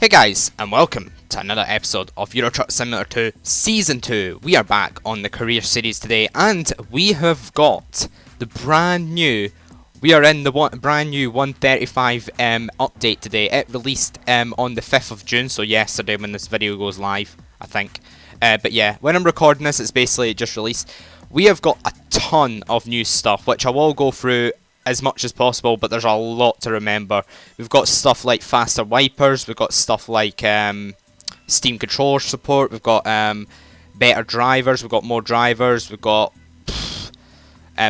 Hey guys, and welcome to another episode of Euro Truck Simulator 2 Season 2. We are back on the career series today, and we have got the brand new, we are in the brand new 135 update today. It released on the 5th of June, so yesterday when this video goes live, I think. But yeah, when I'm recording this, it's basically just released. We have got a ton of new stuff, which I will go through as much as possible, but there's a lot to remember. We've got stuff like faster wipers, we've got stuff like Steam controller support, we've got better drivers, we've got more drivers, we've got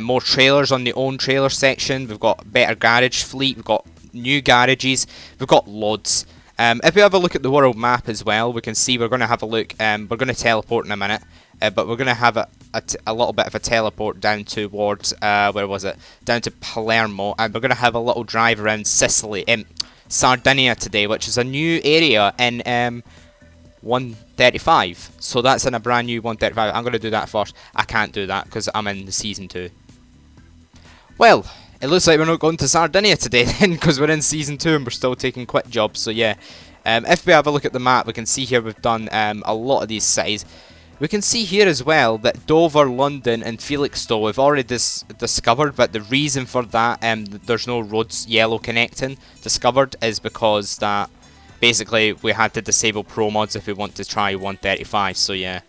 more trailers on the own trailer section, we've got better garage fleet, we've got new garages, we've got loads. If we have a look at the world map as well, we can see we're going to have a look, we're going to teleport in a minute, but we're going to have a little bit of a teleport down towards, where was it? Down to Palermo, and we're going to have a little drive around Sicily, Sardinia today, which is a new area in 135. So that's in a brand new 135. I'm going to do that first. I can't do that because I'm in the Season 2. Well, it looks like we're not going to Sardinia today then, because we're in Season 2 and we're still taking quick jobs, so yeah. If we have a look at the map, we can see here we've done a lot of these cities. We can see here as well that Dover, London and Felixstowe we've already discovered, but the reason for that, there's no roads yellow connecting discovered, is because that basically we had to disable pro mods if we want to try 135, so yeah.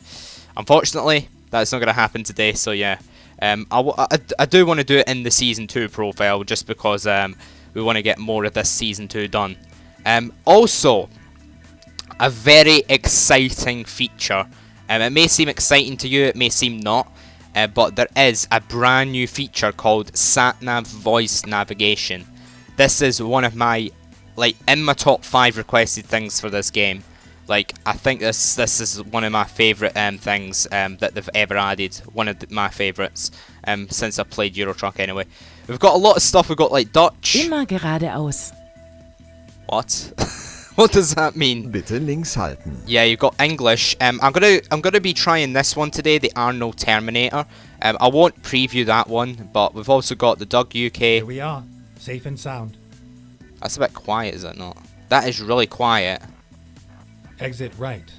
Unfortunately, that's not going to happen today, so yeah. I do want to do it in the Season 2 profile, just because we want to get more of this Season 2 done. Also, a very exciting feature. It may seem exciting to you, it may seem not, but there is a brand new feature called Satnav voice navigation. This is one of my, in my top 5 requested things for this game. I think this is one of my favourite things that they've ever added. One of my favourites since I played Euro Truck anyway. We've got a lot of stuff. We've got Dutch. Immer geradeaus. What? What does that mean? Bitte links halten. Yeah, you've got English. I'm gonna be trying this one today, the Arnold Terminator. I won't preview that one, but we've also got the Doug UK. Here we are, safe and sound. That's a bit quiet, is it not? That is really quiet. Exit right.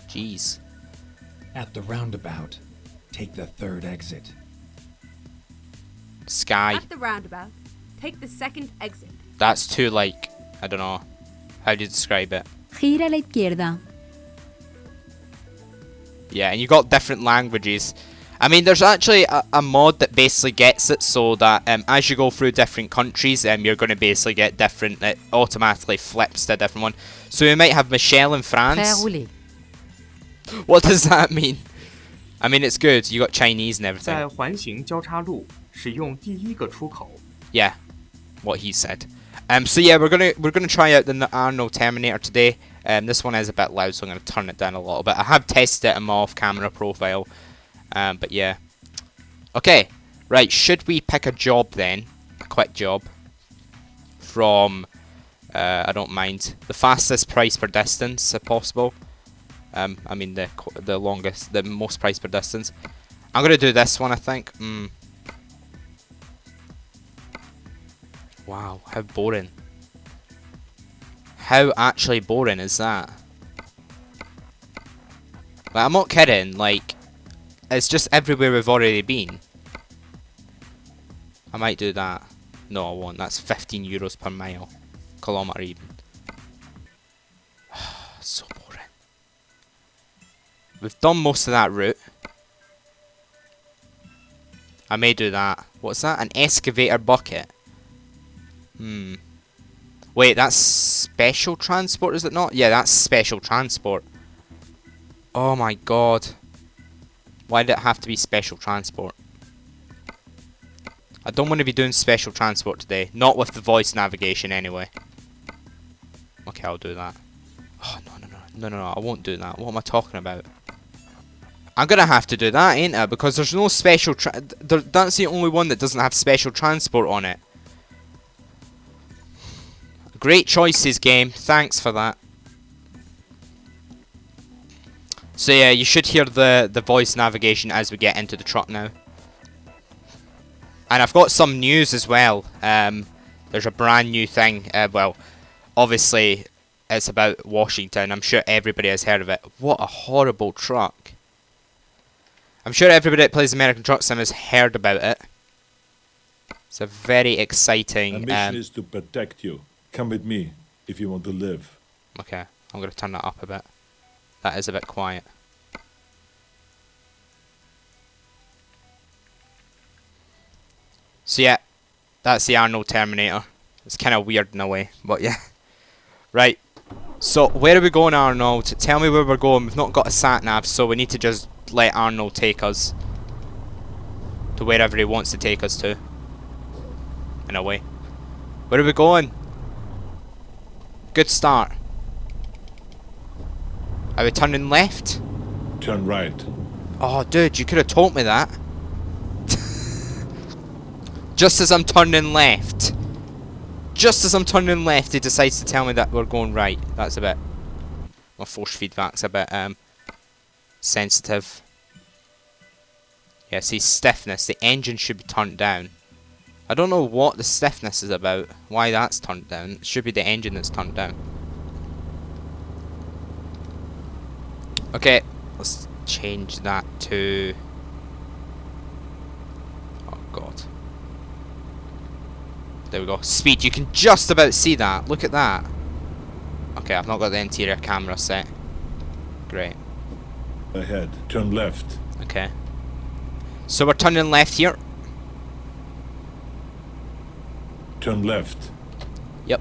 Jeez. At the roundabout, take the third exit. Sky. At the roundabout, take the second exit. That's too I don't know. How do you describe it? Gira a la izquierda. Yeah, and you got different languages. I mean, there's actually a mod that basically gets it so that as you go through different countries, you're going to basically get different. It automatically flips to a different one. So we might have Michelle in France. What does that mean? I mean, it's good. You got Chinese and everything. 在环形交叉路使用第一个出口。 Yeah, what he said. So yeah, we're gonna try out the Arnold Terminator today. This one is a bit loud, so I'm gonna turn it down a little bit. I have tested it in my off-camera profile, but yeah. Okay, right. Should we pick a job then? A quick job from I don't mind the fastest price per distance if possible. I mean the longest, the most price per distance. I'm gonna do this one, I think. Wow, how boring. How actually boring is that? I'm not kidding, it's just everywhere we've already been. I might do that. No, I won't. That's 15 euros per mile. Kilometre even. So boring. We've done most of that route. I may do that. What's that? An excavator bucket. Wait, that's special transport, is it not? Yeah, that's special transport. Oh my god. Why did it have to be special transport? I don't want to be doing special transport today. Not with the voice navigation anyway. Okay, I'll do that. Oh, no, I won't do that. What am I talking about? I'm gonna have to do that, ain't I? Because there's no special that's the only one that doesn't have special transport on it. Great choices, game. Thanks for that. So yeah, you should hear the voice navigation as we get into the truck now. And I've got some news as well. There's a brand new thing. Well, obviously, it's about Washington. I'm sure everybody has heard of it. What a horrible truck. I'm sure everybody that plays American Truck Sim has heard about it. It's a very exciting... Our mission is to protect you. Come with me if you want to live. Okay, I'm going to turn that up a bit. That is a bit quiet. So yeah, that's the Arnold Terminator. It's kind of weird in a way, but yeah. Right, so where are we going, Arnold? Tell me where we're going. We've not got a Satnav, so we need to just let Arnold take us to wherever he wants to take us to. In a way. Where are we going? Good start. Are we turning left? Turn right. Oh, dude, you could have told me that. Just as I'm turning left. Just as I'm turning left, he decides to tell me that we're going right. That's a bit... My force feedback's a bit, sensitive. Yeah, see, stiffness. The engine should be turned down. I don't know what the stiffness is about. Why that's turned down. It should be the engine that's turned down. Okay, let's change that to... Oh, God. There we go. Speed. You can just about see that. Look at that. Okay, I've not got the interior camera set. Great. Ahead. Turn left. Okay. So we're turning left here. Turn left. Yep.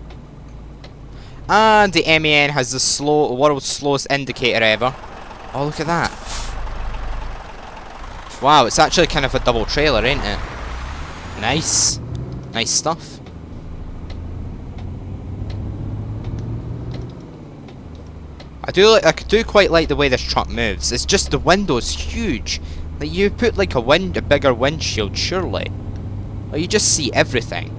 And the MEN has the world's slowest indicator ever. Oh, look at that. Wow, it's actually kind of a double trailer, ain't it? Nice. Nice stuff. I do quite like the way this truck moves. It's just the window's huge. Like, you put like a bigger windshield, surely. Like, you just see everything.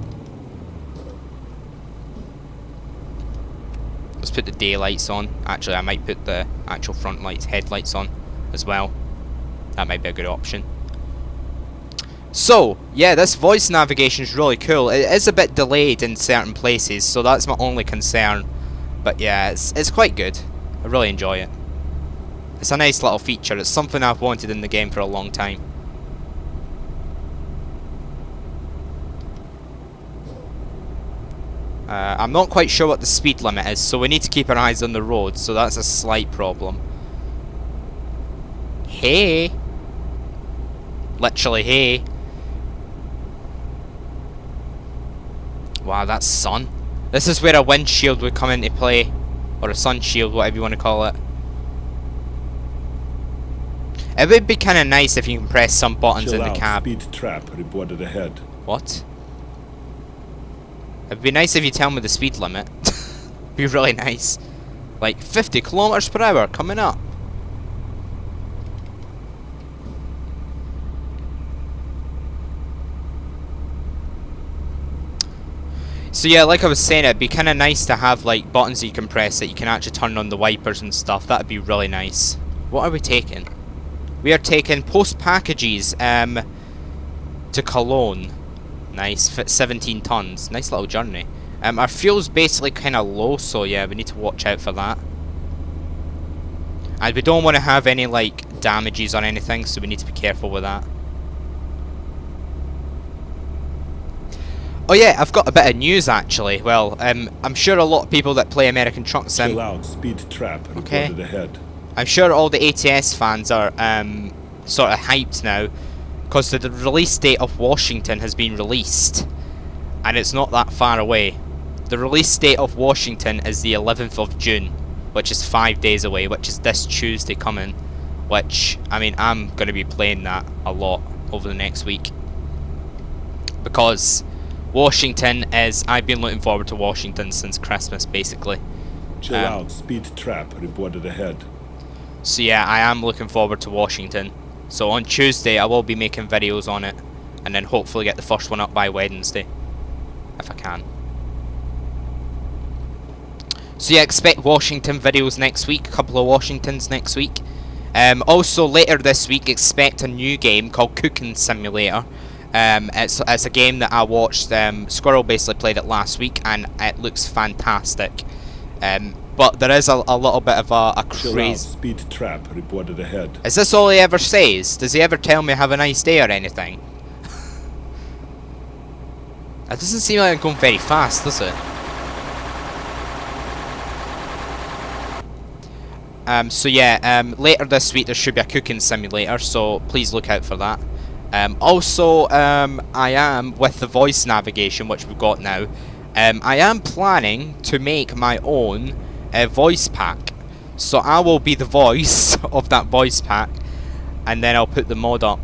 Let's put the daylights on. Actually, I might put the actual front lights, headlights on as well. That might be a good option. So, yeah, this voice navigation is really cool. It is a bit delayed in certain places, so that's my only concern. But yeah, it's quite good. I really enjoy it. It's a nice little feature. It's something I've wanted in the game for a long time. I'm not quite sure what the speed limit is, so we need to keep our eyes on the road, so that's a slight problem. Hey! Literally, hey. Wow, that's sun. This is where a windshield would come into play. Or a sun shield, whatever you want to call it. It would be kind of nice if you can press some buttons in the cab. Speed trap reported ahead. What? It'd be nice if you tell me the speed limit. Be really nice. Like 50 kilometers per hour coming up. So yeah, like I was saying, it'd be kind of nice to have like buttons that you can press that you can actually turn on the wipers and stuff. That'd be really nice. What are we taking? We are taking post packages to Cologne. Nice, fit 17 tons. Nice little journey. Our fuel's basically kind of low, so yeah, we need to watch out for that. And we don't want to have any like damages or anything, so we need to be careful with that. Oh yeah, I've got a bit of news actually. Well, I'm sure a lot of people that play American Truck Sim... Chill out, speed trap reported ahead. I'm sure all the ATS fans are sort of hyped now, because the release date of Washington has been released, and it's not that far away. The release date of Washington is the 11th of June, which is 5 days away, which is this Tuesday coming, which, I mean, I'm going to be playing that a lot over the next week, because Washington is... I've been looking forward to Washington since Christmas, basically. Chill out, speed trap reported ahead. So yeah, I am looking forward to Washington. So on Tuesday I will be making videos on it, and then hopefully get the first one up by Wednesday, if I can. So yeah, expect Washington videos next week, a couple of Washingtons next week. Also later this week, expect a new game called Cooking Simulator. It's a game that I watched. Squirrel basically played it last week, and it looks fantastic. But there is a little bit of a Chill out. craze. Speed trap reported ahead. Is this all he ever says? Does he ever tell me have a nice day or anything? It doesn't seem like I'm going very fast, does it? So yeah, later this week there should be a cooking simulator, so please look out for that. Also, I am, with the voice navigation, which we've got now, I am planning to make my own voice pack. So I will be the voice of that voice pack, and then I'll put the mod up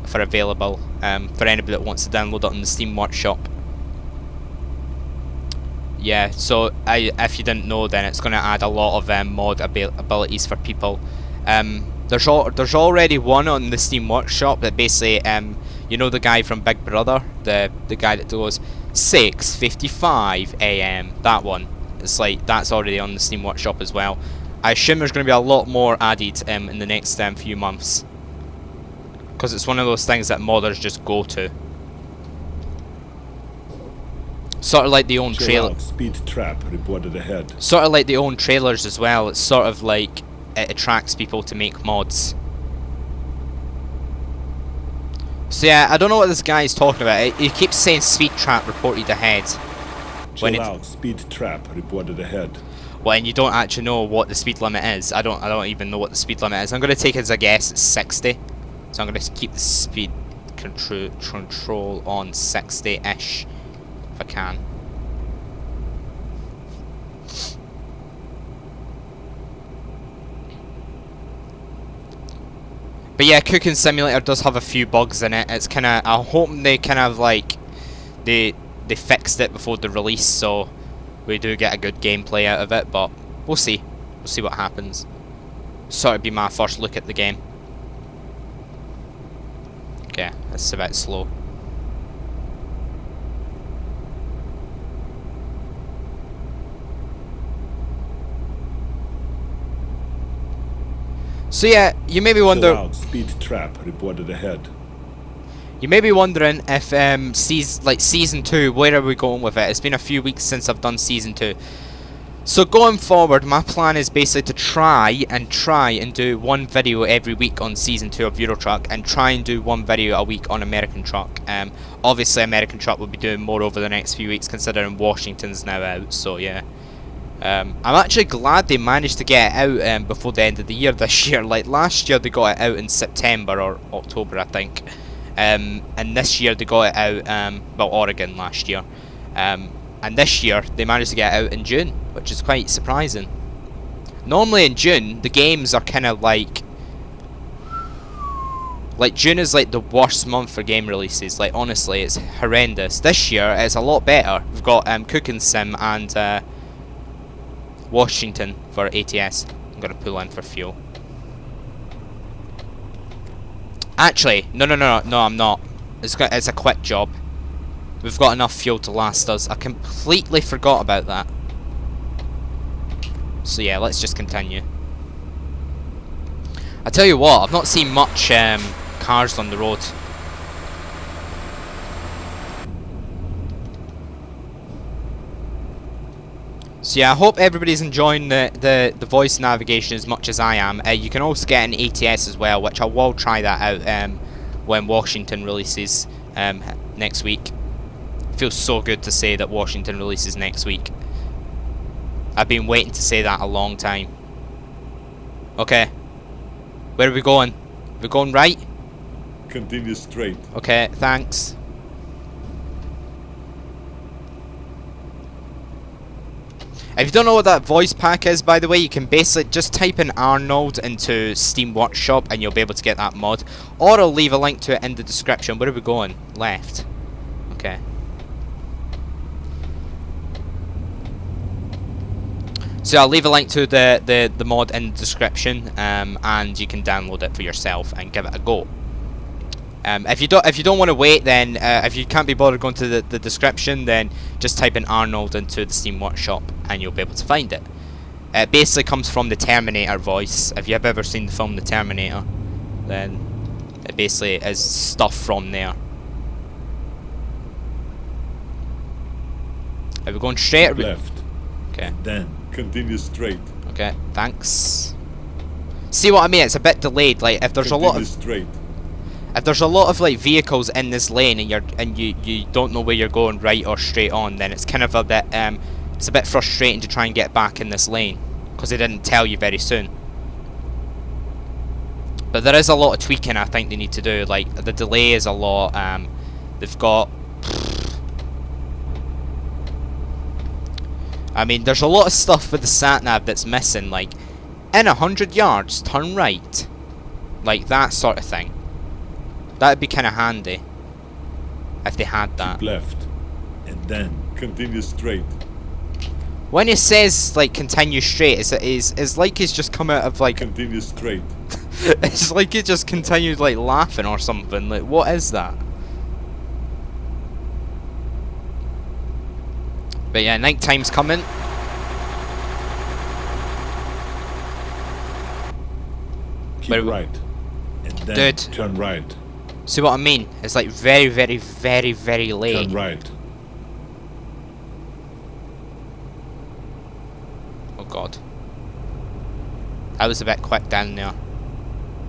for available for anybody that wants to download it on the Steam Workshop. Yeah, so if you didn't know, then it's going to add a lot of mod abilities for people. There's already one on the Steam Workshop that basically, you know the guy from Big Brother, the guy that goes 6:55 AM, that one. It's like, that's already on the Steam Workshop as well. I assume there's going to be a lot more added in the next few months, because it's one of those things that modders just go to. Sort of like the own trailer. Speed trap reported ahead. Sort of like the own trailers as well. It's sort of like it attracts people to make mods. So yeah, I don't know what this guy is talking about. He keeps saying speed trap reported ahead. Chill out. Speed trap reported ahead. When you don't actually know what the speed limit is. I don't even know what the speed limit is. I'm gonna take it as a guess. It's 60. So I'm gonna keep the speed control on 60-ish. If I can. But yeah, Cooking Simulator does have a few bugs in it. It's kind of, I'm hoping they kind of like they fixed it before the release, so we do get a good gameplay out of it. But we'll see. We'll see what happens. Sort of be my first look at the game. Okay, it's a bit slow. So yeah, you may be wondering. Speed trap reported ahead. You may be wondering if season 2, where are we going with it? It's been a few weeks since I've done season 2. So going forward, my plan is basically to try and do one video every week on season 2 of Euro Truck, and try and do one video a week on American Truck. Obviously American Truck will be doing more over the next few weeks, considering Washington's now out. So yeah. I'm actually glad they managed to get it out before the end of the year this year. Like last year they got it out in September or October, I think. And this year they got it out, well, Oregon last year. And this year they managed to get it out in June, which is quite surprising. Normally in June the games are kind of like June is like the worst month for game releases. Like honestly, it's horrendous. This year it's a lot better. We've got Cooking Sim and Washington for ATS. I'm gonna pull in for fuel. Actually, no, I'm not. It's a quick job. We've got enough fuel to last us. I completely forgot about that. So yeah, let's just continue. I tell you what, I've not seen much cars on the road. So yeah, I hope everybody's enjoying the voice navigation as much as I am. You can also get an ATS as well, which I will try that out when Washington releases next week. It feels so good to say that Washington releases next week. I've been waiting to say that a long time. Okay. Where are we going? We're going right? Continue straight. Okay, thanks. If you don't know what that voice pack is, by the way, you can basically just type in Arnold into Steam Workshop and you'll be able to get that mod. Or I'll leave a link to it in the description. Where are we going? Left. Okay. So I'll leave a link to the mod in the description, and you can download it for yourself and give it a go. If you don't want to wait, then if you can't be bothered going to the description, then just type in Arnold into the Steam Workshop and you'll be able to find it. It basically comes from the Terminator voice. If you have ever seen the film The Terminator, then it basically is stuff from there. Are we going straight? Or Left. Okay. Then continue straight. Okay, thanks. See what I mean? It's a bit delayed. Like if there's a lot of straight. like vehicles in this lane and you don't know where you're going, right or straight on, then it's kind of a bit it's a bit frustrating to try and get back in this lane because they didn't tell you very soon. But there is a lot of tweaking I think they need to do. Like the delay is a lot. They've got. I mean, there's a lot of stuff with the Satnav that's missing. Like in 100 yards, turn right, like that sort of thing. That'd be kind of handy if they had that. Keep left, and then continue straight. When it says like continue straight, it's like he's just come out of like. Continue straight. It's like he just continued like laughing or something. Like what is that? But yeah, night time's coming. Keep right, and then Dude. turn right. See what I mean? It's like very, very, very, very late. Turn right. Oh god. I was a bit quick down there.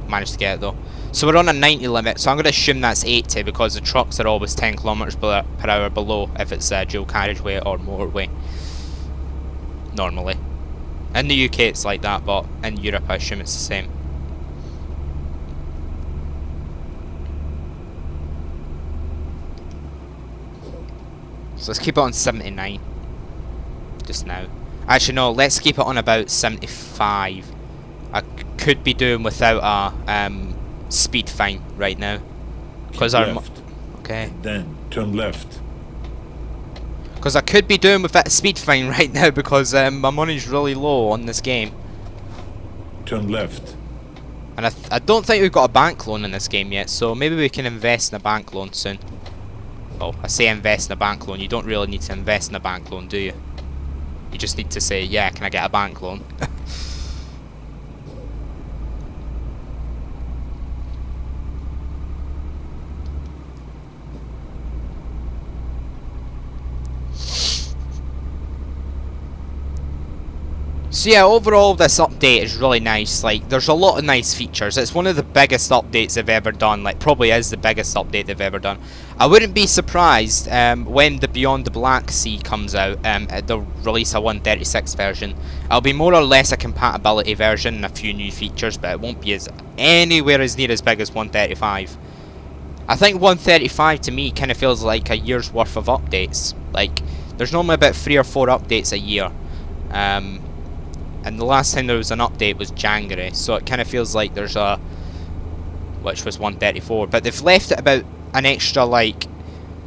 Managed to get it though. So we're on a 90 limit, so I'm going to assume that's 80 because the trucks are always 10 kilometers per hour below if it's a dual carriageway or motorway. Normally. In the UK it's like that, but in Europe I assume it's the same. So let's keep it on 79. Just now. Actually no, let's keep it on about 75. I could be doing without a speed fine right now. Because our left, okay. then turn left. Because I could be doing with that speed fine right now because my money's really low on this game. Turn left. And I don't think we've got a bank loan in this game yet, so maybe we can invest in a bank loan soon. Well, I say invest in a bank loan, you don't really need to invest in a bank loan, do you? You just need to say, yeah, can I get a bank loan? So yeah, overall this update is really nice. Like, there's a lot of nice features. It's one of the biggest updates they've ever done. Like, probably is the biggest update they've ever done. I wouldn't be surprised when the Beyond the Black Sea comes out, they'll release a 136 version. It'll be more or less a compatibility version and a few new features, but it won't be anywhere as near as big as 135. I think 135 to me kind of feels like a year's worth of updates. Like, there's normally about 3 or 4 updates a year. And the last time there was an update was January, so it kind of feels like there's a... which was 134, but they've left it about an extra, like...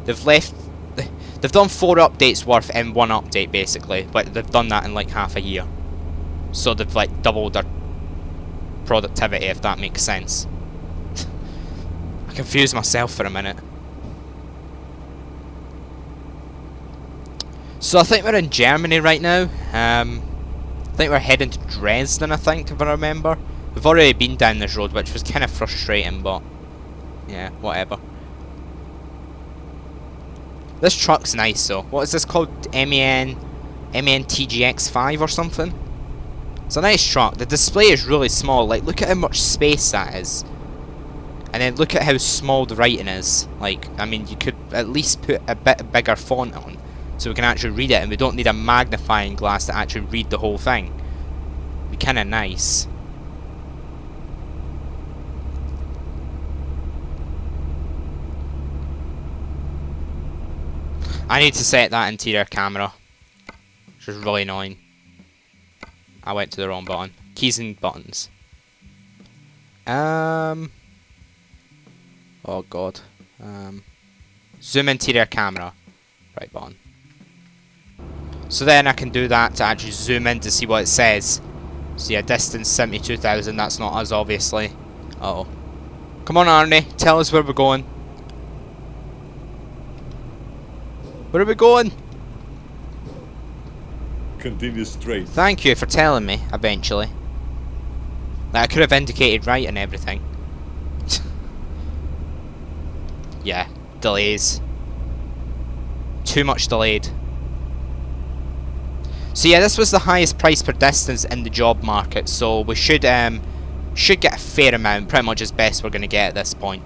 They've done 4 updates worth in one update, basically, but they've done that in like half a year. So they've like doubled their productivity, if that makes sense. I confused myself for a minute. So I think we're in Germany right now. I think we're heading to Dresden, I think, if I remember. We've already been down this road, which was kind of frustrating, but... yeah, whatever. This truck's nice, though. What is this called? MEN TGX5 or something? It's a nice truck. The display is really small. Like, look at how much space that is. And then look at how small the writing is. Like, I mean, you could at least put a bit bigger font on, so we can actually read it, and we don't need a magnifying glass to actually read the whole thing. It'd be kind of nice. I need to set that interior camera, which is really annoying. I went to the wrong button. Keys and buttons. Oh god. Zoom interior camera. Right button. So then I can do that to actually zoom in to see what it says. So yeah, distance 72,000, that's not us obviously. Uh oh. Come on Arnie, tell us where we're going. Where are we going? Continue straight. Thank you for telling me, eventually. Like, I could have indicated right and everything. Yeah, delays. Too much delayed. So yeah, this was the highest price per distance in the job market, so we should get a fair amount, pretty much as best we're going to get at this point.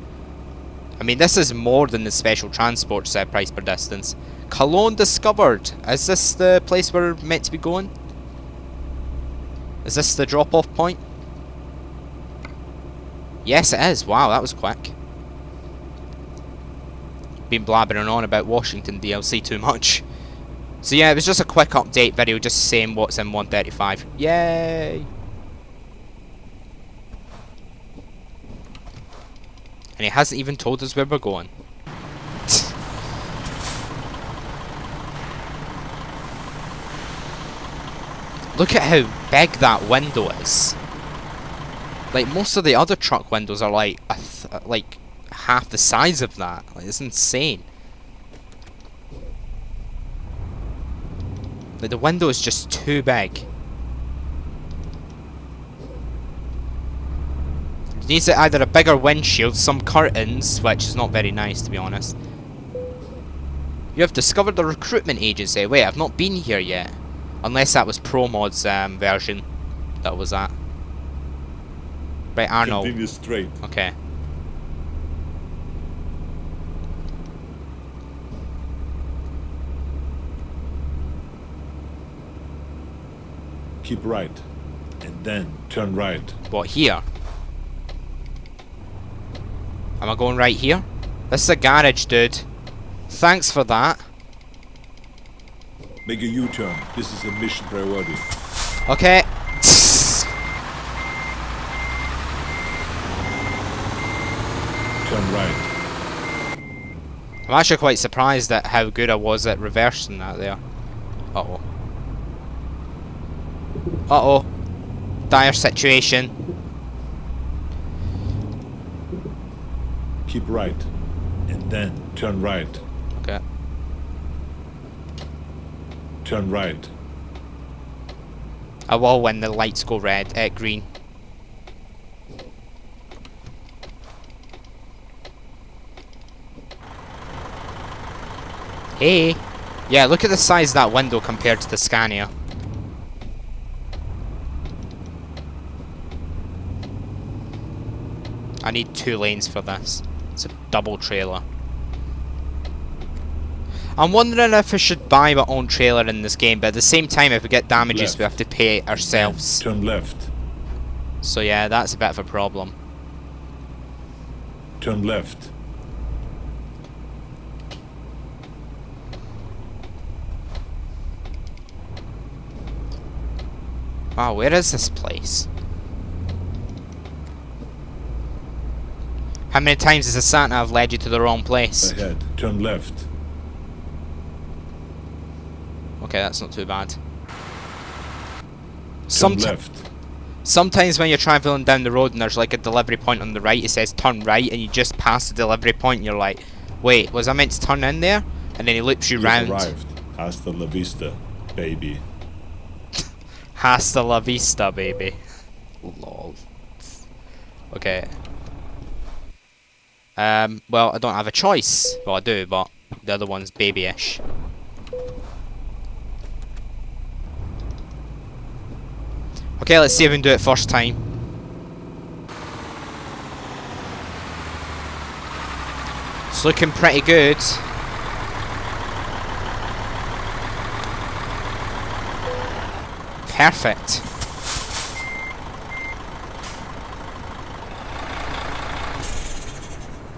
I mean, this is more than the special transport price per distance. Cologne discovered. Is this the place we're meant to be going? Is this the drop-off point? Yes, it is. Wow, that was quick. Been blabbering on about Washington DLC too much. So yeah, it was just a quick update video, just saying what's in 135. Yay! And he hasn't even told us where we're going. Look at how big that window is. Like, most of the other truck windows are like like half the size of that. Like, it's insane. Like, the window is just too big. It needs either a bigger windshield, some curtains, which is not very nice to be honest. You have discovered the recruitment agency. Wait, I've not been here yet. Unless that was ProMod's version. That was that. Right, Arnold. Continue straight. Okay. Keep right. And then turn right. What, here? Am I going right here? This is a garage, dude. Thanks for that. Make a U-turn. This is a mission priority. Okay. Turn right. I'm actually quite surprised at how good I was at reversing that there. Uh-oh. Uh-oh. Dire situation. Keep right. And then turn right. Okay. Turn right. I will when the lights go green. Hey! Yeah, look at the size of that window compared to the Scania. I need 2 lanes for this. It's a double trailer. I'm wondering if I should buy my own trailer in this game, but at the same time, if we get damages, Left. we have to pay it ourselves. Turn left. So yeah, that's a bit of a problem. Turn left. Wow, where is this place? How many times has the Satnav led you to the wrong place? Ahead. Turn left. Okay, that's not too bad. Turn left. Sometimes when you're travelling down the road and there's like a delivery point on the right, it says turn right, and you just pass the delivery point and you're like, wait, was I meant to turn in there? And then he loops you You've round. arrived. Hasta la vista, baby. Hasta la vista, baby. Lol. Okay. Well, I don't have a choice. Well, I do, but the other one's babyish. Okay, let's see if we can do it first time. It's looking pretty good. Perfect.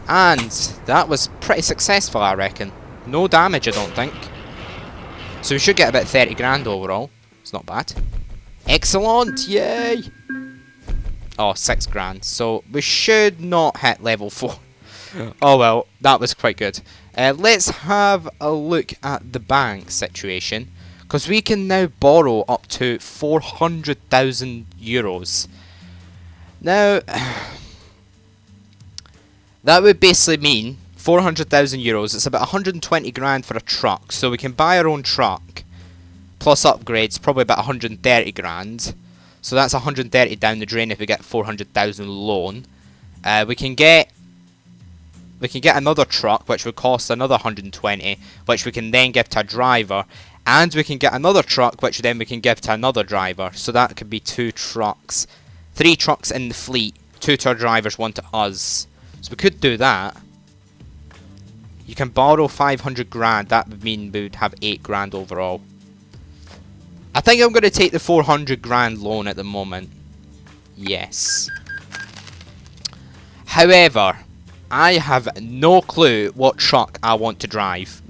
And that was pretty successful, I reckon. No damage, I don't think. So we should get about 30 grand overall. It's not bad. Excellent! Yay! Oh, 6 grand. So we should not hit level 4. Oh well, that was quite good. Let's have a look at the bank situation. Because we can now borrow up to 400,000 euros. Now, that would basically mean 400,000 euros. It's about 120 grand for a truck. So we can buy our own truck. Plus upgrades, probably about 130 grand. So that's 130 down the drain if we get 400,000 loan. We can get another truck, which would cost another 120, which we can then give to a driver. And we can get another truck, which then we can give to another driver. So that could be 2 trucks. 3 trucks in the fleet. 2 to our drivers, 1 to us. So we could do that. You can borrow 500 grand. That would mean we would have 8 grand overall. I think I'm going to take the 400 grand loan at the moment. Yes. However, I have no clue what truck I want to drive.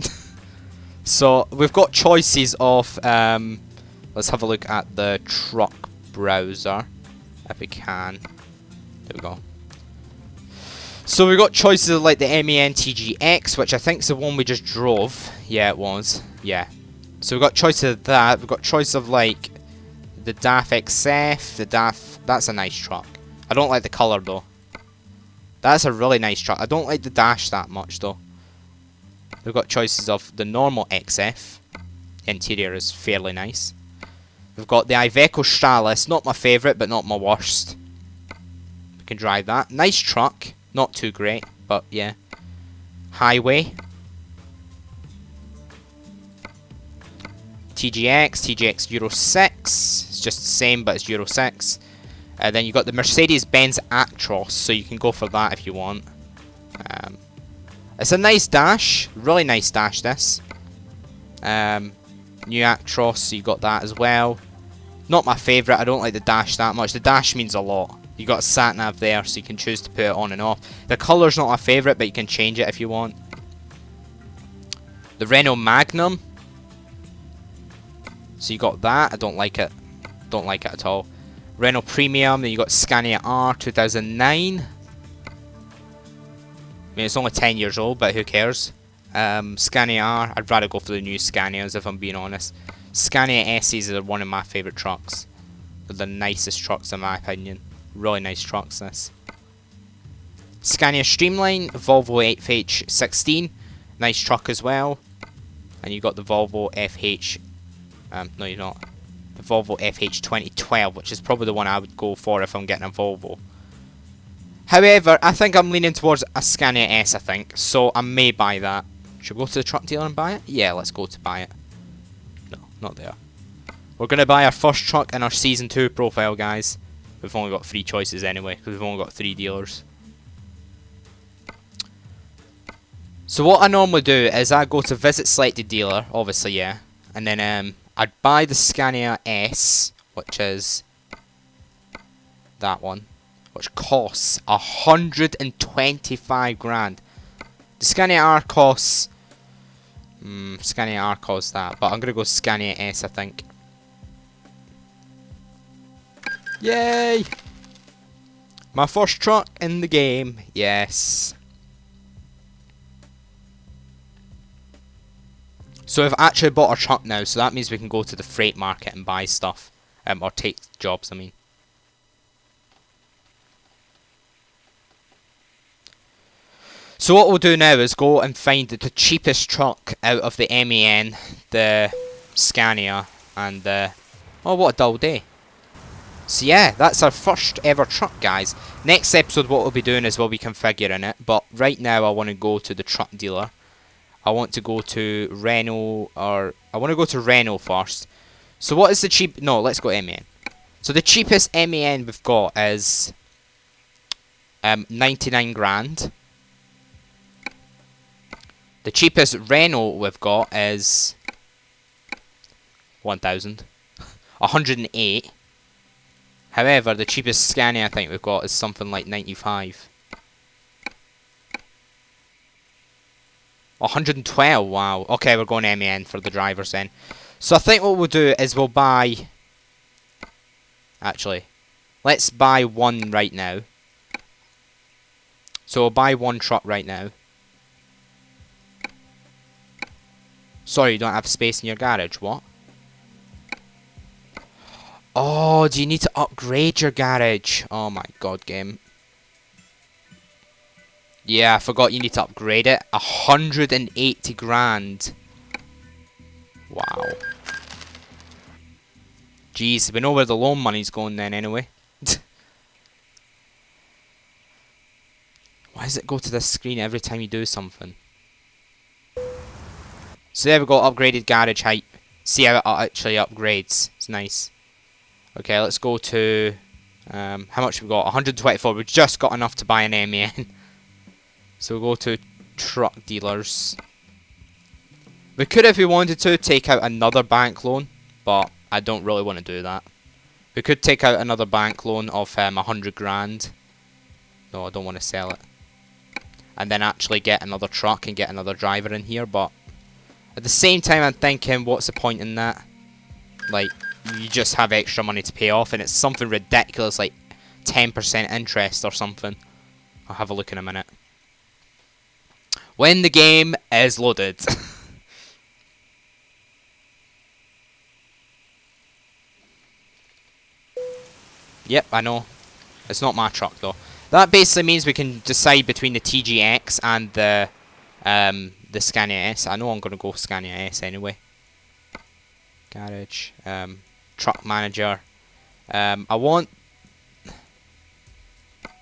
So we've got choices of, let's have a look at the truck browser, if we can. There we go. So we've got choices of like the MAN TGX, which I think is the one we just drove. Yeah, it was. Yeah. So we've got choices of that. We've got choice of like the DAF XF, the DAF. That's a nice truck. I don't like the colour though. That's a really nice truck. I don't like the dash that much though. We've got choices of the normal XF. Interior is fairly nice. We've got the Iveco Stralis. Not my favourite, but not my worst. We can drive that. Nice truck. Not too great, but yeah. Highway. TGX Euro 6. It's just the same, but it's Euro 6. Then you've got the Mercedes-Benz Actros, so you can go for that if you want. It's a nice dash. Really nice dash, this. New Actros, so you got that as well. Not my favourite. I don't like the dash that much. The dash means a lot. You got a Satnav there, so you can choose to put it on and off. The colour's not my favourite, but you can change it if you want. The Renault Magnum. So you got that. I don't like it. Don't like it at all. Renault Premium. Then you got Scania R 2009. I mean, it's only 10 years old, but who cares? Scania R. I'd rather go for the new Scanias, if I'm being honest. Scania S's are one of my favourite trucks. They're the nicest trucks in my opinion. Really nice trucks, this. Scania Streamline, Volvo FH16. Nice truck as well. And you got the Volvo FH... no, you're not. The Volvo FH 2012, which is probably the one I would go for if I'm getting a Volvo. However, I think I'm leaning towards a Scania S, I think. So I may buy that. Should we go to the truck dealer and buy it? Yeah, let's go to buy it. No, not there. We're going to buy our first truck in our Season 2 profile, guys. We've only got 3 choices anyway, because we've only got 3 dealers. So what I normally do is I go to visit selected dealer, obviously, yeah. And then I'd buy the Scania S, which is that one, which costs 125 grand. The Scania R costs... Scania R costs that, but I'm going to go Scania S, I think. Yay! My first truck in the game. Yes. So I've actually bought a truck now, so that means we can go to the freight market and buy stuff. Or take jobs, I mean. So what we'll do now is go and find the cheapest truck out of the MAN, the Scania, and the... Oh, what a dull day. So yeah, that's our first ever truck, guys. Next episode what we'll be doing is we'll be configuring it, but right now I want to go to the truck dealer. I want to go to Renault, or I want to go to Renault first. So what is the cheap... No, let's go MAN. So the cheapest MAN we've got is 99 grand. The cheapest Renault we've got is 1,000. 108. However, the cheapest Scania I think we've got is something like 95. 112, wow. Okay, we're going MAN for the drivers then. So I think what we'll do is we'll buy... Actually, let's buy one right now. So we'll buy one truck right now. Sorry, you don't have space in your garage, what? Oh, do you need to upgrade your garage? Oh my god, game. Yeah, I forgot you need to upgrade it. 180 grand. Wow. Jeez, we know where the loan money's going then anyway. Why does it go to this screen every time you do something? So there we go, upgraded garage height. See how it actually upgrades. It's nice. Okay, let's go to... how much we got? 124. We've just got enough to buy an MEN. So we'll go to truck dealers. We could, if we wanted to, take out another bank loan. But I don't really want to do that. We could take out another bank loan of 100 grand. No, I don't want to sell it. And then actually get another truck and get another driver in here. But at the same time, I'm thinking, what's the point in that? Like, you just have extra money to pay off, and it's something ridiculous, like 10% interest or something. I'll have a look in a minute. When the game is loaded. Yep, I know. It's not my truck though. That basically means we can decide between the TGX and the Scania S. I know I'm gonna go Scania S anyway. Garage, truck manager. I want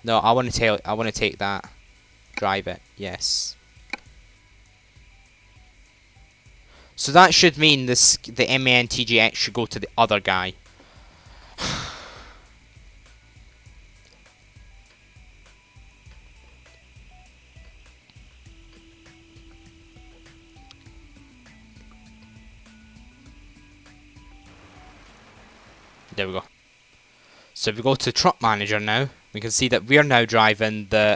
to take that. Drive it. Yes. So that should mean the MAN TGX should go to the other guy. There we go. So if we go to truck manager now, we can see that we're now driving the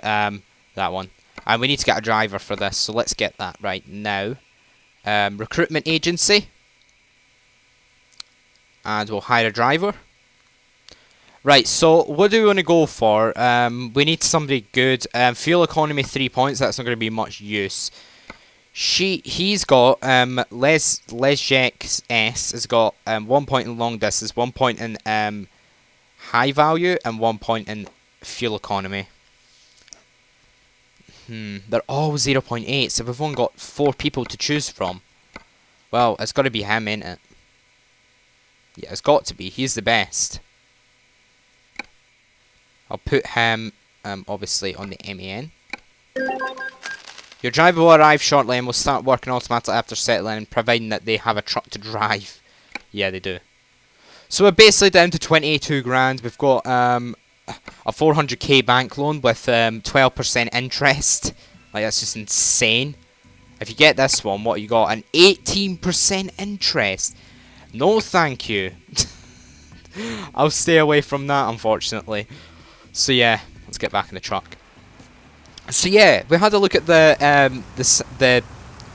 that one, and we need to get a driver for this. So let's get that right now. Recruitment agency, and we'll hire a driver. Right. So what do we want to go for? We need somebody good. Fuel economy 3 points. That's not going to be much use. He's got Lesjek S has got 1 point in long distance, 1 point in high value, and 1 point in fuel economy. They're all 0.8, so we've only got 4 people to choose from. Well, it's got to be him, ain't it? Yeah, it's got to be. He's the best. I'll put him, obviously, on the MEN. Your driver will arrive shortly and will start working automatically after settling, providing that they have a truck to drive. Yeah, they do. So we're basically down to 22 grand. We've got a 400k bank loan with 12% interest. Like, that's just insane. If you get this one, what you got? An 18% interest. No, thank you. I'll stay away from that, unfortunately. So yeah, let's get back in the truck. So yeah, we had a look at the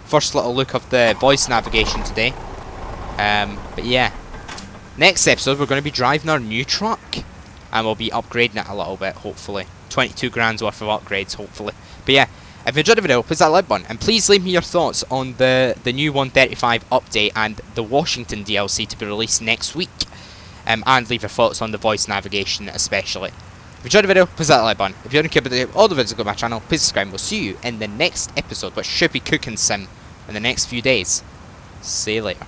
first little look of the voice navigation today. But yeah, next episode we're going to be driving our new truck, and we'll be upgrading it a little bit, hopefully. 22 grand's worth of upgrades, hopefully. But yeah, if you enjoyed the video, please hit that like button, and please leave me your thoughts on the new 135 update and the Washington DLC to be released next week. And leave your thoughts on the voice navigation especially. If you enjoyed the video, please hit that like button. If you don't care about all the videos that go to my channel, please subscribe. We'll see you in the next episode, which should be Cooking Sim in the next few days. See you later.